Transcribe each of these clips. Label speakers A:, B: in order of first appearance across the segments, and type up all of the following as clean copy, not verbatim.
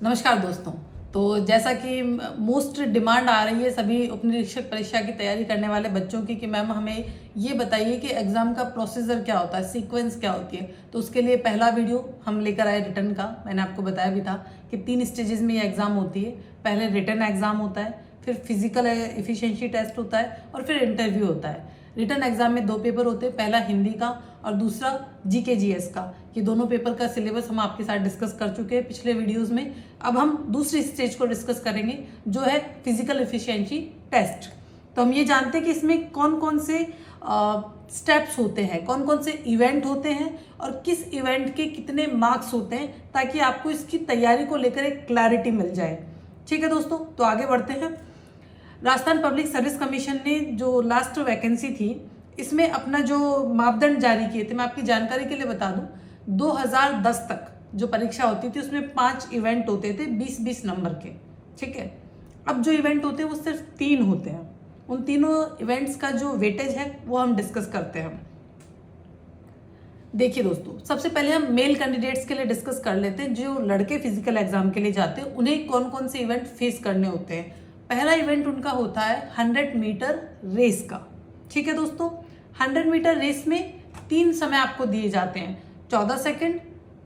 A: नमस्कार दोस्तों। तो जैसा कि मोस्ट डिमांड आ रही है सभी उपनिरीक्षक परीक्षा की तैयारी करने वाले बच्चों की कि मैम हमें ये बताइए कि एग्ज़ाम का प्रोसीजर क्या होता है, सीक्वेंस क्या होती है। तो उसके लिए पहला वीडियो हम लेकर आए रिटर्न का। मैंने आपको बताया भी था कि 3 स्टेजेस में ये एग्ज़ाम होती है। पहले रिटर्न एग्ज़ाम होता है, फिर फिजिकल एफिशिएंसी टेस्ट होता है और फिर इंटरव्यू होता है। रिटर्न एग्जाम में 2 पेपर होते हैं, पहला हिंदी का और दूसरा जीके जीएस का। ये दोनों पेपर का सिलेबस हम आपके साथ डिस्कस कर चुके हैं पिछले वीडियोस में। अब हम दूसरी स्टेज को डिस्कस करेंगे जो है फिजिकल एफिशिएंसी टेस्ट। तो हम ये जानते हैं कि इसमें कौन कौन से स्टेप्स होते हैं, कौन कौन से इवेंट होते हैं और किस इवेंट के कितने मार्क्स होते हैं, ताकि आपको इसकी तैयारी को लेकर एक क्लैरिटी मिल जाए। ठीक है दोस्तों, तो आगे बढ़ते हैं। राजस्थान पब्लिक सर्विस कमीशन ने जो लास्ट वैकेंसी थी इसमें अपना जो मापदंड जारी किए थे, मैं आपकी जानकारी के लिए बता दूं, 2010 तक जो परीक्षा होती थी उसमें 5 इवेंट होते थे 20-20 नंबर के। ठीक है, अब जो इवेंट होते हैं वो सिर्फ 3 होते हैं। उन तीनों इवेंट्स का जो वेटेज है वो हम डिस्कस करते हैं। देखिए दोस्तों, सबसे पहले हम मेल कैंडिडेट्स के लिए डिस्कस कर लेते हैं। जो लड़के फिजिकल एग्जाम के लिए जाते हैं उन्हें कौन कौन से इवेंट फेस करने होते हैं। पहला इवेंट उनका होता है 100 मीटर रेस का। ठीक है दोस्तों, 100 मीटर रेस में 3 समय आपको दिए जाते हैं, 14 सेकंड,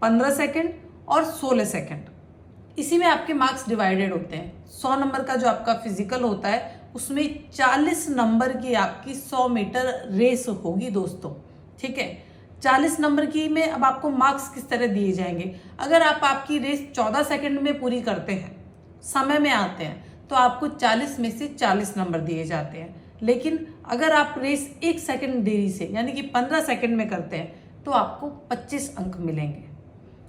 A: 15 सेकंड और 16 सेकंड। इसी में आपके मार्क्स डिवाइडेड होते हैं। 100 नंबर का जो आपका फिजिकल होता है उसमें 40 नंबर की आपकी 100 मीटर रेस होगी दोस्तों। ठीक है, 40 नंबर की में अब आपको मार्क्स किस तरह दिए जाएंगे। अगर आप आपकी रेस 14 सेकंड में पूरी करते हैं, समय में आते हैं, तो आपको 40 में से 40 नंबर दिए जाते हैं। लेकिन अगर आप रेस 1 सेकंड देरी से यानी कि 15 सेकंड में करते हैं तो आपको 25 अंक मिलेंगे।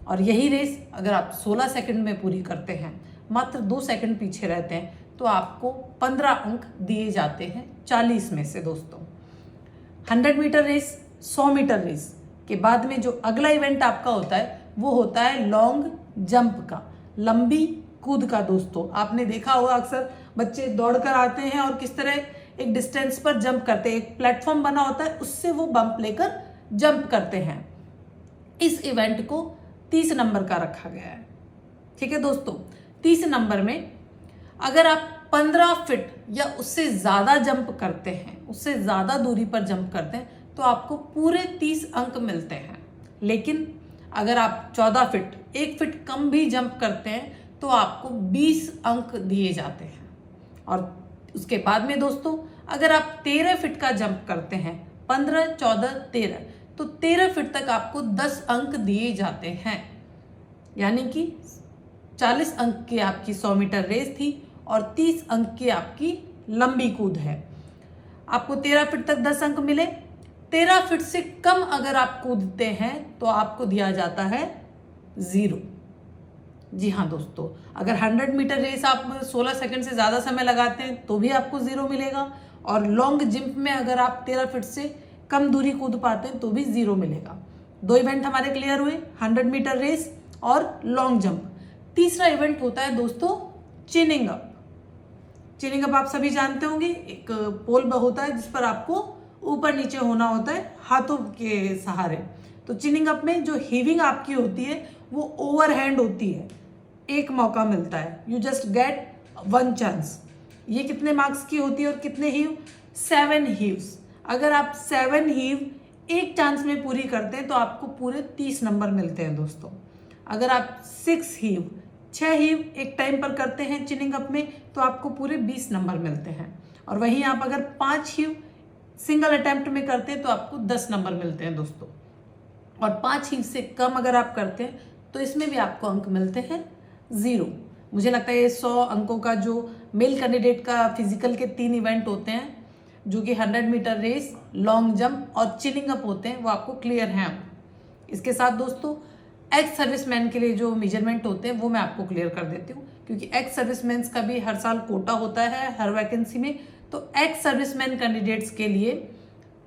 A: और यही रेस अगर आप 16 सेकंड में पूरी करते हैं, मात्र 2 सेकंड पीछे रहते हैं, तो आपको 15 अंक दिए जाते हैं 40 में से दोस्तों। 100 मीटर रेस, 100 मीटर रेस के बाद में जो अगला इवेंट आपका होता है वो होता है लॉन्ग जंप का, लंबी कूद का। दोस्तों आपने देखा होगा अक्सर बच्चे दौड़कर आते हैं और किस तरह एक डिस्टेंस पर जंप करते हैं। एक प्लेटफॉर्म बना होता है, उससे वो बम्प लेकर जंप करते हैं। इस इवेंट को 30 नंबर का रखा गया है। ठीक है दोस्तों, 30 नंबर में अगर आप 15 फीट या उससे ज्यादा जंप करते हैं, उससे ज्यादा दूरी पर जंप करते हैं, तो आपको पूरे 30 अंक मिलते हैं। लेकिन अगर आप 14 फीट, 1 फीट कम भी जंप करते हैं तो आपको 20 अंक दिए जाते हैं। और उसके बाद में दोस्तों अगर आप 13 फीट का जंप करते हैं, 15, 14, 13, तो 13 फीट तक आपको 10 अंक दिए जाते हैं। यानी कि 40 अंक की आपकी 100 मीटर रेस थी और 30 अंक की आपकी लंबी कूद है। आपको 13 फीट तक 10 अंक मिले। 13 फीट से कम अगर आप कूदते हैं तो आपको दिया जाता है 0। जी हाँ दोस्तों, अगर 100 मीटर रेस आप 16 सेकंड से ज़्यादा समय लगाते हैं तो भी आपको 0 मिलेगा। और लॉन्ग जंप में अगर आप 13 फीट से कम दूरी कूद पाते हैं तो भी 0 मिलेगा। 2 इवेंट हमारे क्लियर हुए, 100 मीटर रेस और लॉन्ग जंप। तीसरा इवेंट होता है दोस्तों चिनिंग अप। चिनिंग अप आप सभी जानते होंगे, एक पोल होता है जिस पर आपको ऊपर नीचे होना होता है हाथों के सहारे। तो चिनिंग अप में जो हीविंग आपकी होती है वो ओवरहैंड होती है, एक मौका मिलता है, यू जस्ट गेट 1 चांस। ये कितने मार्क्स की होती है और कितने हीव? 7 हीव्स। अगर आप 7 हीव एक चांस में पूरी करते हैं तो आपको पूरे 30 नंबर मिलते हैं दोस्तों। अगर आप 6 हीव, 6 हीव एक टाइम पर करते हैं चिनिंग अप में तो आपको पूरे 20 नंबर मिलते हैं। और वहीं आप अगर 5 हीव सिंगल अटेम्प्ट में करते हैं तो आपको 10 नंबर मिलते हैं दोस्तों। और 5 हीव से कम अगर आप करते हैं तो इसमें भी आपको अंक मिलते हैं 0। मुझे लगता है ये 100 अंकों का जो मेल कैंडिडेट का फिजिकल के 3 इवेंट होते हैं, जो कि 100 मीटर रेस, लॉन्ग जंप और चिनिंग अप होते हैं, वो आपको क्लियर हैं। इसके साथ दोस्तों एक्स सर्विसमैन के लिए जो मेजरमेंट होते हैं वो मैं आपको क्लियर कर देती हूँ, क्योंकि एक्स सर्विसमैन का भी हर साल कोटा होता है हर वैकेंसी में। तो एक्स सर्विसमैन कैंडिडेट्स के लिए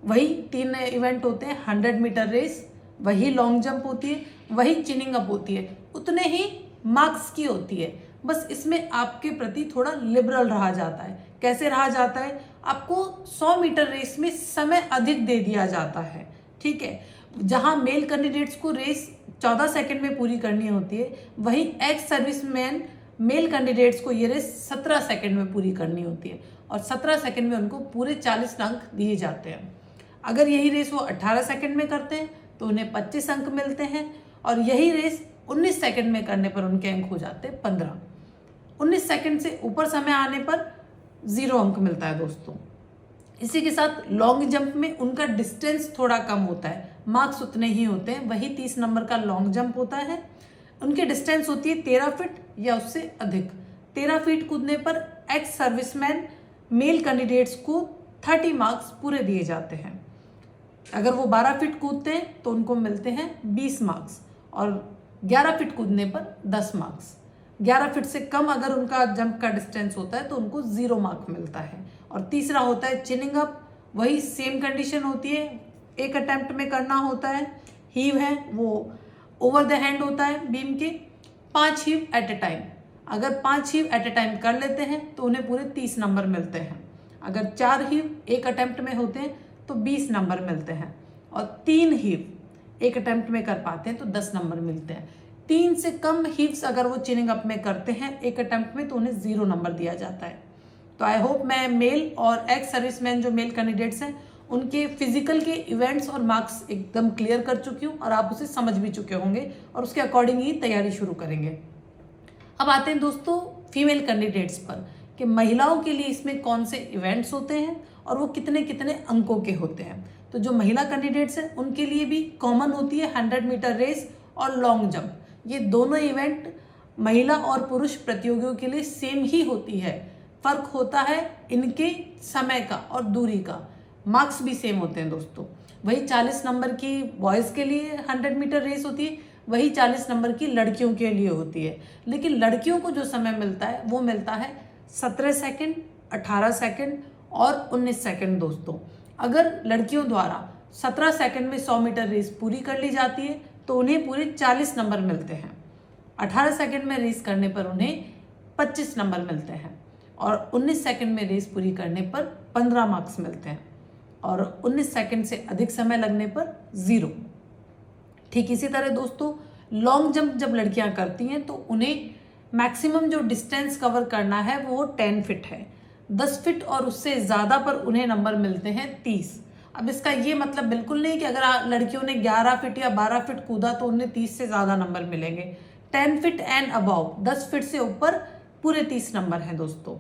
A: वही 3 इवेंट होते हैं, 100 मीटर रेस, वही लॉन्ग जंप होती है, वही चिनिंग अप होती है, उतने ही मार्क्स की होती है। बस इसमें आपके प्रति थोड़ा लिबरल रहा जाता है। कैसे रहा जाता है? आपको 100 मीटर रेस में समय अधिक दे दिया जाता है। ठीक है, जहां मेल कैंडिडेट्स को रेस 14 सेकंड में पूरी करनी होती है, वही एक्स सर्विसमैन मेल कैंडिडेट्स को ये रेस 17 सेकंड में पूरी करनी होती है और 17 सेकंड में उनको पूरे 40 अंक दिए जाते हैं। अगर यही रेस वो 18 सेकंड में करते हैं तो उन्हें 25 अंक मिलते हैं और यही रेस 19 सेकंड में करने पर उनके अंक हो जाते हैं 15। 19 सेकंड से ऊपर समय आने पर 0 अंक मिलता है दोस्तों। इसी के साथ लॉन्ग जंप में उनका डिस्टेंस थोड़ा कम होता है, मार्क्स उतने ही होते हैं, वही 30 नंबर का लॉन्ग जंप होता है। उनकी डिस्टेंस होती है 13 फीट या उससे अधिक। 13 फीट कूदने पर एक्स सर्विसमैन मेल कैंडिडेट्स को 30 मार्क्स पूरे दिए जाते हैं। अगर वो 12 फीट कूदते हैं तो उनको मिलते हैं 20 मार्क्स और 11 फीट कूदने पर 10 मार्क्स। 11 फीट से कम अगर उनका जंप का डिस्टेंस होता है तो उनको 0 मार्क मिलता है। और तीसरा होता है चिनिंग अप, वही सेम कंडीशन होती है, एक अटेम्प्ट में करना होता है। हीव है वो ओवर द हैंड होता है बीम के, 5 हीव एट ए टाइम। अगर 5 हीव एट ए टाइम कर लेते हैं तो उन्हें पूरे 30 नंबर मिलते हैं। अगर 4 हीव एक अटेम्प्ट में होते हैं तो 20 नंबर मिलते हैं और 3 हीव एक अटेम्प्ट में कर पाते हैं तो 10 नंबर मिलते हैं। 3 से कम हीव्स अगर वो चिनिंग अप में करते हैं एक अटेम्प्ट में तो उन्हें 0 नंबर दिया जाता है। तो आई होप मैं मेल और एक्स सर्विसमैन जो मेल कैंडिडेट्स हैं उनके फिजिकल के इवेंट्स और मार्क्स एकदम क्लियर कर चुकी हूँ और आप उसे समझ भी चुके होंगे और उसके अकॉर्डिंग ही तैयारी शुरू करेंगे। अब आते हैं दोस्तों फीमेल कैंडिडेट्स पर कि महिलाओं के लिए इसमें कौन से इवेंट्स होते हैं और वो कितने कितने अंकों के होते हैं। तो जो महिला कैंडिडेट्स हैं उनके लिए भी कॉमन होती है 100 मीटर रेस और लॉन्ग जंप। ये दोनों इवेंट महिला और पुरुष प्रतियोगियों के लिए सेम ही होती है, फर्क होता है इनके समय का और दूरी का। मार्क्स भी सेम होते हैं दोस्तों। वही 40 नंबर की बॉयज़ के लिए 100 मीटर रेस होती है, वही 40 नंबर की लड़कियों के लिए होती है। लेकिन लड़कियों को जो समय मिलता है वो मिलता है 17 सेकंड, 18 सेकंड और 19 सेकंड दोस्तों। अगर लड़कियों द्वारा 17 सेकंड में 100 मीटर रेस पूरी कर ली जाती है तो उन्हें पूरे 40 नंबर मिलते हैं। 18 सेकंड में रेस करने पर उन्हें 25 नंबर मिलते हैं और 19 सेकंड में रेस पूरी करने पर 15 मार्क्स मिलते हैं और 19 सेकंड से अधिक समय लगने पर 0। ठीक इसी तरह दोस्तों लॉन्ग जंप जब लड़कियां करती हैं तो उन्हें मैक्सिमम जो डिस्टेंस कवर करना है वो 10 फीट है। 10 फीट और उससे ज़्यादा पर उन्हें नंबर मिलते हैं 30। अब इसका ये मतलब बिल्कुल नहीं कि अगर लड़कियों ने 11 फीट या 12 फीट कूदा तो उन्हें 30 से ज़्यादा नंबर मिलेंगे। 10 फीट एंड अबव, 10 फीट से ऊपर पूरे 30 नंबर हैं दोस्तों।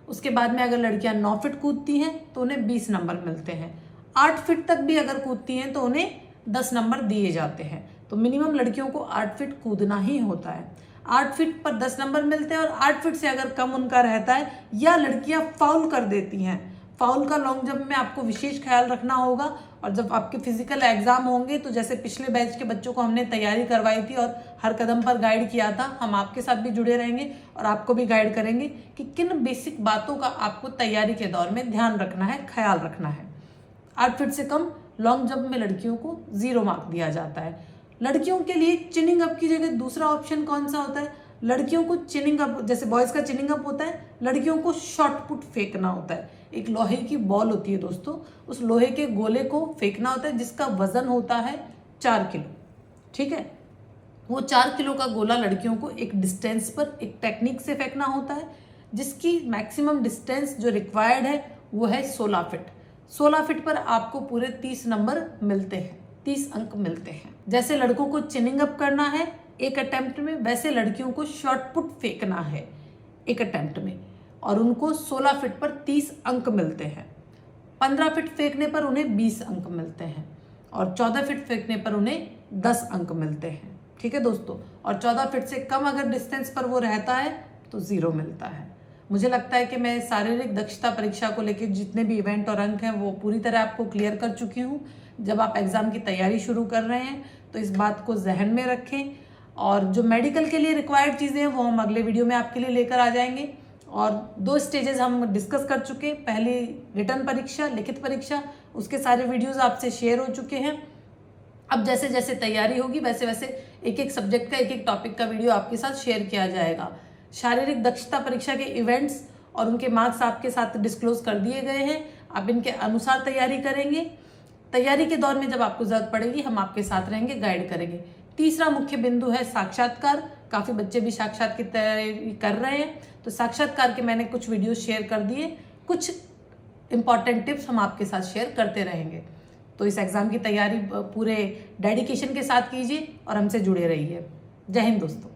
A: उसके बाद में अगर लड़कियां 9 फीट कूदती हैं तो उन्हें 20 नंबर मिलते हैं। 8 फीट तक भी अगर कूदती हैं तो उन्हें 10 नंबर दिए जाते हैं। तो मिनिमम लड़कियों को 8 फीट कूदना ही होता है। 8 फीट पर 10 नंबर मिलते हैं और 8 फीट से अगर कम उनका रहता है या लड़कियां फाउल कर देती हैं, फाउल का लॉन्ग जंप में आपको विशेष ख्याल रखना होगा। और जब आपके फिजिकल एग्जाम होंगे तो जैसे पिछले बैच के बच्चों को हमने तैयारी करवाई थी और हर कदम पर गाइड किया था, हम आपके साथ भी जुड़े रहेंगे और आपको भी गाइड करेंगे कि किन बेसिक बातों का आपको तैयारी के दौर में ध्यान रखना है, ख्याल रखना है। 8 फीट से कम लॉन्ग जंप में लड़कियों को 0 मार्क दिया जाता है। लड़कियों के लिए चिनिंग अप की जगह दूसरा ऑप्शन कौन सा होता है? लड़कियों को चिनिंग अप, जैसे बॉयज़ का चिनिंग अप होता है, लड़कियों को शॉट पुट फेंकना होता है। एक लोहे की बॉल होती है दोस्तों, उस लोहे के गोले को फेंकना होता है जिसका वजन होता है 4 किलो। ठीक है, वो 4 किलो का गोला लड़कियों को एक डिस्टेंस पर एक टेक्निक से फेंकना होता है जिसकी मैक्सिमम डिस्टेंस जो रिक्वायर्ड है वो है 16 फीट। 16 फीट पर आपको पूरे 30 नंबर मिलते हैं, 30 अंक मिलते हैं। जैसे लड़कों को चिनिंग अप करना है एक अटेम्प्ट में, वैसे लड़कियों को शॉट पुट फेंकना है एक अटेम्प्ट में और उनको 16 फीट पर 30 अंक मिलते हैं। 15 फीट फेंकने पर उन्हें 20 अंक मिलते हैं और 14 फीट फेंकने पर उन्हें 10 अंक मिलते हैं। ठीक है दोस्तों, और 14 फीट से कम अगर डिस्टेंस पर वो रहता है तो 0 मिलता है। मुझे लगता है कि मैं शारीरिक दक्षता परीक्षा को लेकर जितने भी इवेंट और अंक हैं वो पूरी तरह आपको क्लियर कर चुकी हूँ। जब आप एग्ज़ाम की तैयारी शुरू कर रहे हैं तो इस बात को जहन में रखें और जो मेडिकल के लिए रिक्वायर्ड चीज़ें हैं वो हम अगले वीडियो में आपके लिए लेकर आ जाएंगे। और 2 स्टेजेस हम डिस्कस कर चुके, पहली रिटन परीक्षा, लिखित परीक्षा, उसके सारे वीडियोस आपसे शेयर हो चुके हैं। अब जैसे जैसे तैयारी होगी वैसे वैसे एक एक सब्जेक्ट का, एक एक टॉपिक का वीडियो आपके साथ शेयर किया जाएगा। शारीरिक दक्षता परीक्षा के इवेंट्स और उनके मार्क्स आपके साथ डिस्क्लोज कर दिए गए हैं, आप इनके अनुसार तैयारी करेंगे। तैयारी के दौर में जब आपको ज़रूरत पड़ेगी हम आपके साथ रहेंगे, गाइड करेंगे। तीसरा मुख्य बिंदु है साक्षात्कार। काफ़ी बच्चे भी साक्षात की तैयारी कर रहे हैं, तो साक्षात्कार के मैंने कुछ वीडियो शेयर कर दिए, कुछ इंपॉर्टेंट टिप्स हम आपके साथ शेयर करते रहेंगे। तो इस एग्ज़ाम की तैयारी पूरे डेडिकेशन के साथ कीजिए और हमसे जुड़े रहिए। जय हिंद दोस्तों।